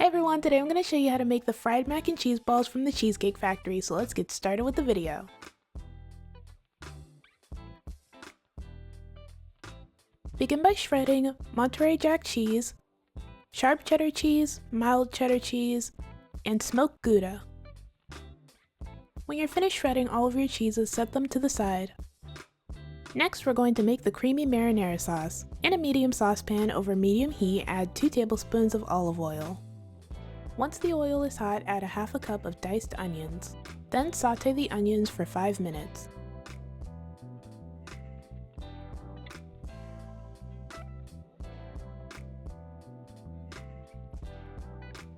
Hey everyone, today I'm going to show you how to make the fried mac and cheese balls from the Cheesecake Factory, so let's get started with the video. Begin by shredding Monterey Jack cheese, sharp cheddar cheese, mild cheddar cheese, and smoked Gouda. When you're finished shredding all of your cheeses, set them to the side. Next, we're going to make the creamy marinara sauce. In a medium saucepan over medium heat, add 2 tablespoons of olive oil. Once the oil is hot, add a half a cup of diced onions. Then saute the onions for 5 minutes.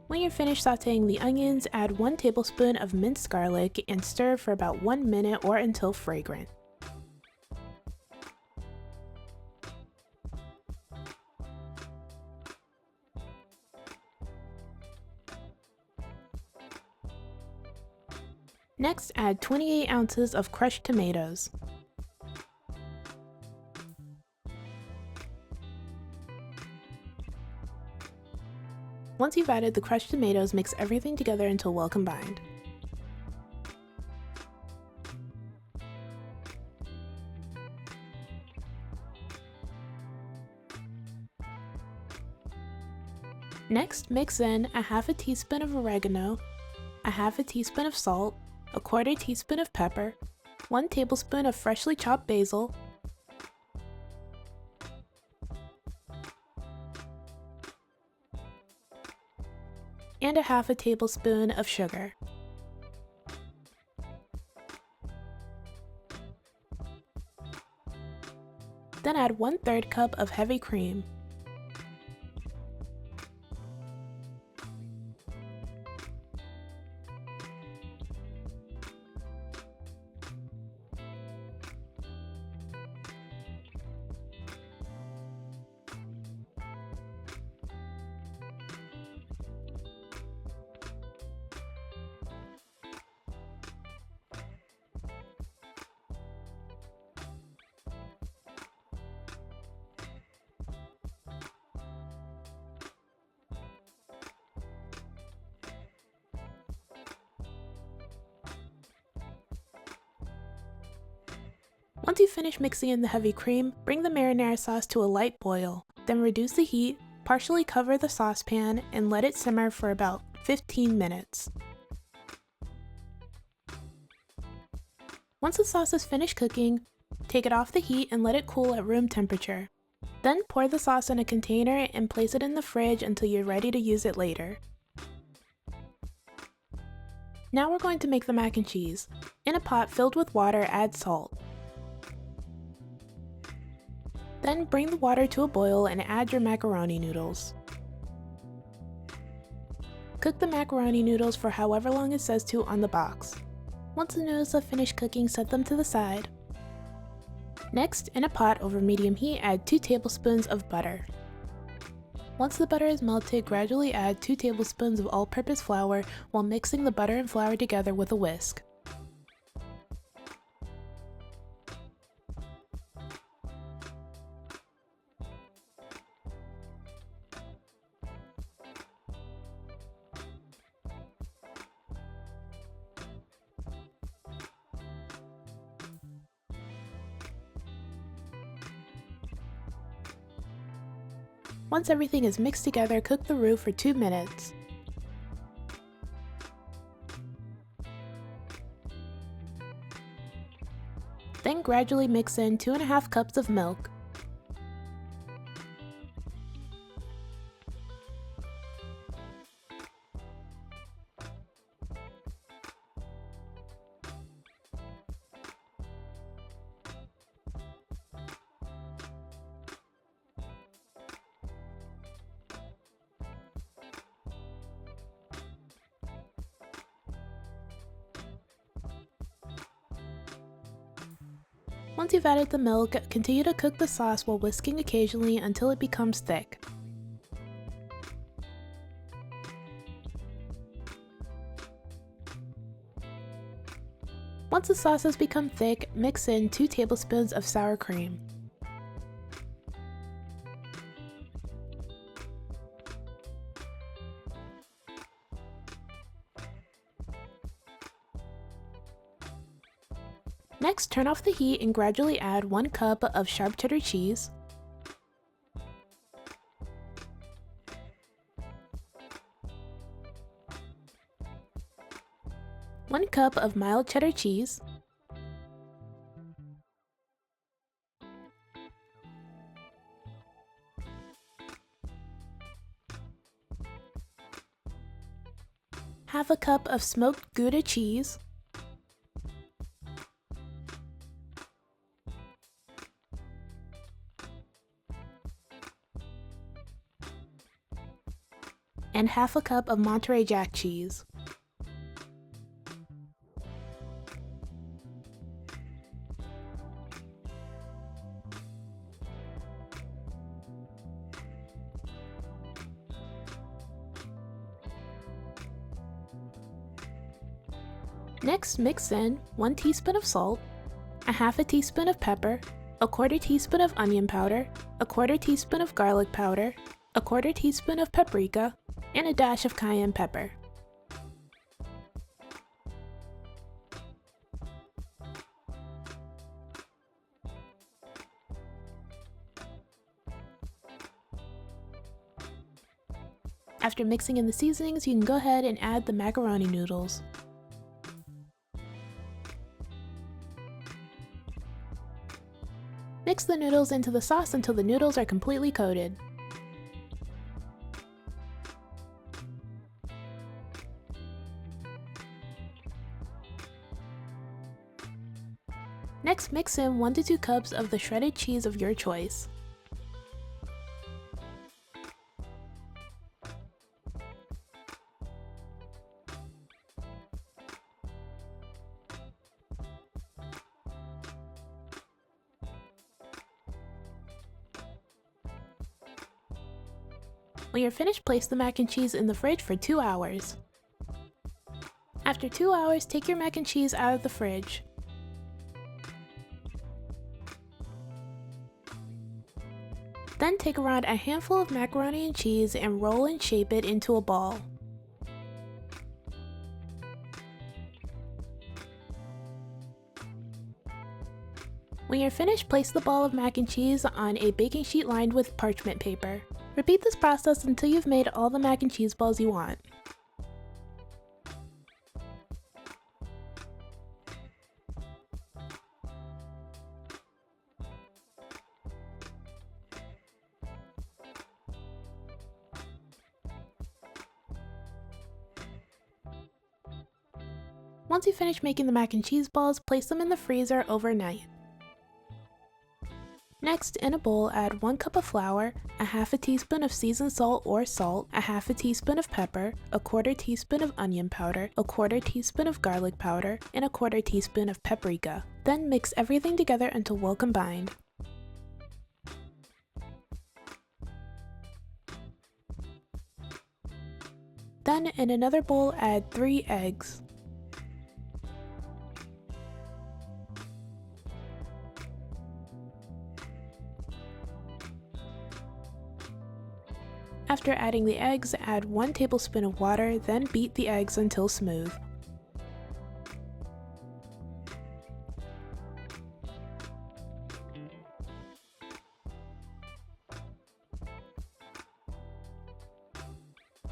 When you're finished sauteing the onions, add 1 tablespoon of minced garlic and stir for about 1 minute or until fragrant. Next, add 28 ounces of crushed tomatoes. Once you've added the crushed tomatoes, mix everything together until well combined. Next, mix in a half a teaspoon of oregano, a half a teaspoon of salt, a 1/4 teaspoon of pepper, 1 tablespoon of freshly chopped basil, and a half a tablespoon of sugar. Then add 1/3 cup of heavy cream. Once you finish mixing in the heavy cream, bring the marinara sauce to a light boil. Then reduce the heat, partially cover the saucepan, and let it simmer for about 15 minutes. Once the sauce is finished cooking, take it off the heat and let it cool at room temperature. Then pour the sauce in a container and place it in the fridge until you're ready to use it later. Now we're going to make the mac and cheese. In a pot filled with water, add salt. Then bring the water to a boil and add your macaroni noodles. Cook the macaroni noodles for however long it says to on the box. Once the noodles have finished cooking, set them to the side. Next, in a pot over medium heat, add 2 tablespoons of butter. Once the butter is melted, gradually add 2 tablespoons of all-purpose flour while mixing the butter and flour together with a whisk. Once everything is mixed together, cook the roux for 2 minutes. Then gradually mix in 2½ cups of milk. Once you've added the milk, continue to cook the sauce while whisking occasionally until it becomes thick. Once the sauce has become thick, mix in 2 tablespoons of sour cream. Next, turn off the heat and gradually add 1 cup of sharp cheddar cheese, 1 cup of mild cheddar cheese, half a cup of smoked Gouda cheese, and half a cup of Monterey Jack cheese. Next, mix in 1 teaspoon of salt, a half a teaspoon of pepper, a 1/4 teaspoon of onion powder, a 1/4 teaspoon of garlic powder, a 1/4 teaspoon of paprika, and a dash of cayenne pepper. After mixing in the seasonings, you can go ahead and add the macaroni noodles. Mix the noodles into the sauce until the noodles are completely coated. Next, mix in 1 to 2 cups of the shredded cheese of your choice. When you're finished, place the mac and cheese in the fridge for 2 hours. After 2 hours, take your mac and cheese out of the fridge. Then take around a handful of macaroni and cheese and roll and shape it into a ball. When you're finished, place the ball of mac and cheese on a baking sheet lined with parchment paper. Repeat this process until you've made all the mac and cheese balls you want. Once you finish making the mac and cheese balls, place them in the freezer overnight. Next, in a bowl, add 1 cup of flour, a half a teaspoon of seasoned salt or salt, a half a teaspoon of pepper, a 1/4 teaspoon of onion powder, a 1/4 teaspoon of garlic powder, and a 1/4 teaspoon of paprika. Then mix everything together until well combined. Then, in another bowl, add 3 eggs. After adding the eggs, add 1 tablespoon of water, then beat the eggs until smooth.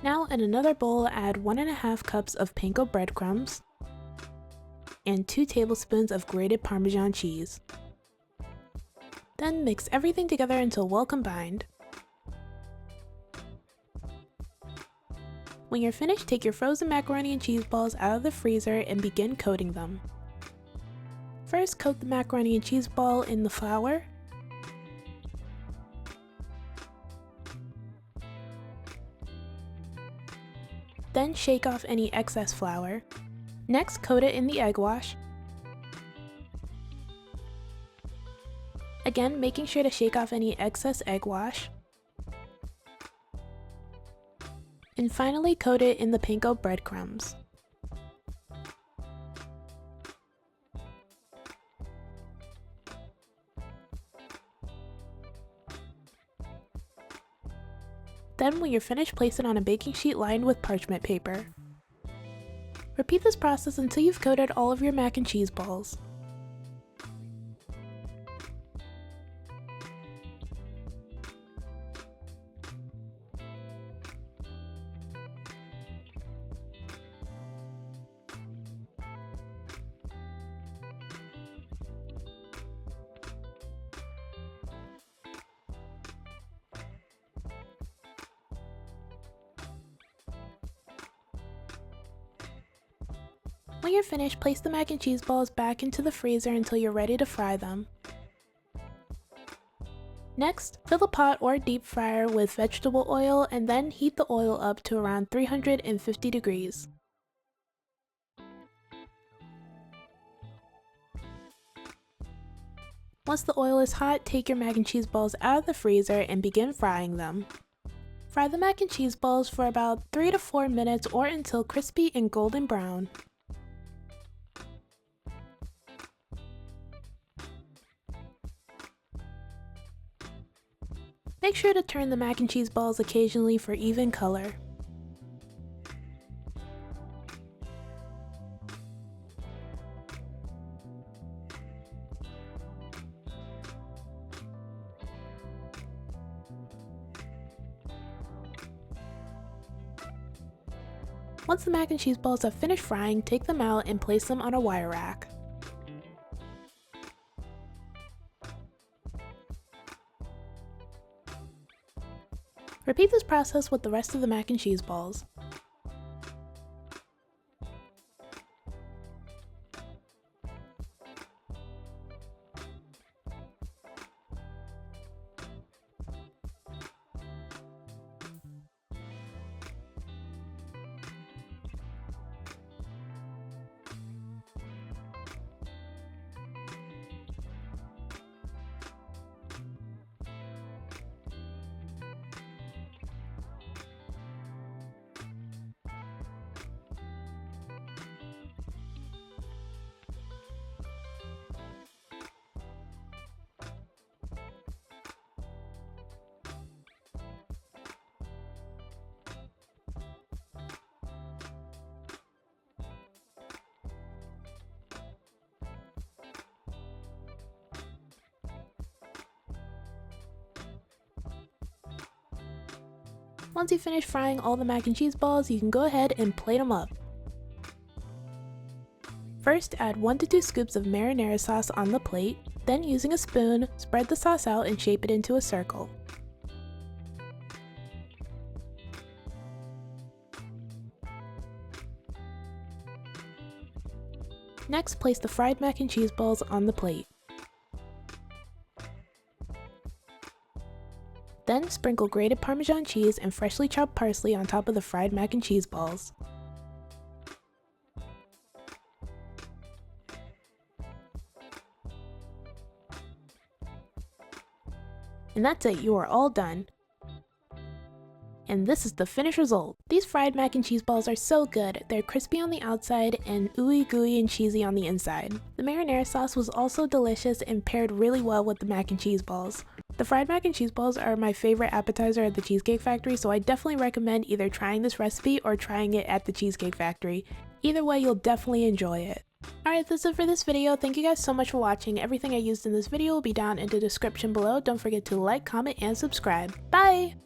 Now, in another bowl, add 1½ cups of panko breadcrumbs and 2 tablespoons of grated Parmesan cheese. Then mix everything together until well combined. When you're finished, take your frozen macaroni and cheese balls out of the freezer and begin coating them. First, coat the macaroni and cheese ball in the flour. Then shake off any excess flour. Next, coat it in the egg wash. Again, making sure to shake off any excess egg wash. And finally, coat it in the panko breadcrumbs. Then, when you're finished, place it on a baking sheet lined with parchment paper. Repeat this process until you've coated all of your mac and cheese balls. When you're finished, place the mac and cheese balls back into the freezer until you're ready to fry them. Next, fill a pot or deep fryer with vegetable oil and then heat the oil up to around 350 degrees. Once the oil is hot, take your mac and cheese balls out of the freezer and begin frying them. Fry the mac and cheese balls for about 3 to 4 minutes or until crispy and golden brown. Make sure to turn the mac and cheese balls occasionally for even color. Once the mac and cheese balls have finished frying, take them out and place them on a wire rack. Repeat this process with the rest of the mac and cheese balls. Once you finish frying all the mac and cheese balls, you can go ahead and plate them up. First, add 1 to 2 scoops of marinara sauce on the plate, then using a spoon, spread the sauce out and shape it into a circle. Next, place the fried mac and cheese balls on the plate. Then sprinkle grated Parmesan cheese and freshly chopped parsley on top of the fried mac and cheese balls. And that's it, you are all done. And this is the finished result. These fried mac and cheese balls are so good. They're crispy on the outside and ooey gooey and cheesy on the inside. The marinara sauce was also delicious and paired really well with the mac and cheese balls. The fried mac and cheese balls are my favorite appetizer at the Cheesecake Factory, so I definitely recommend either trying this recipe or trying it at the Cheesecake Factory. Either way, you'll definitely enjoy it. Alright, that's it for this video. Thank you guys so much for watching. Everything I used in this video will be down in the description below. Don't forget to like, comment, and subscribe. Bye!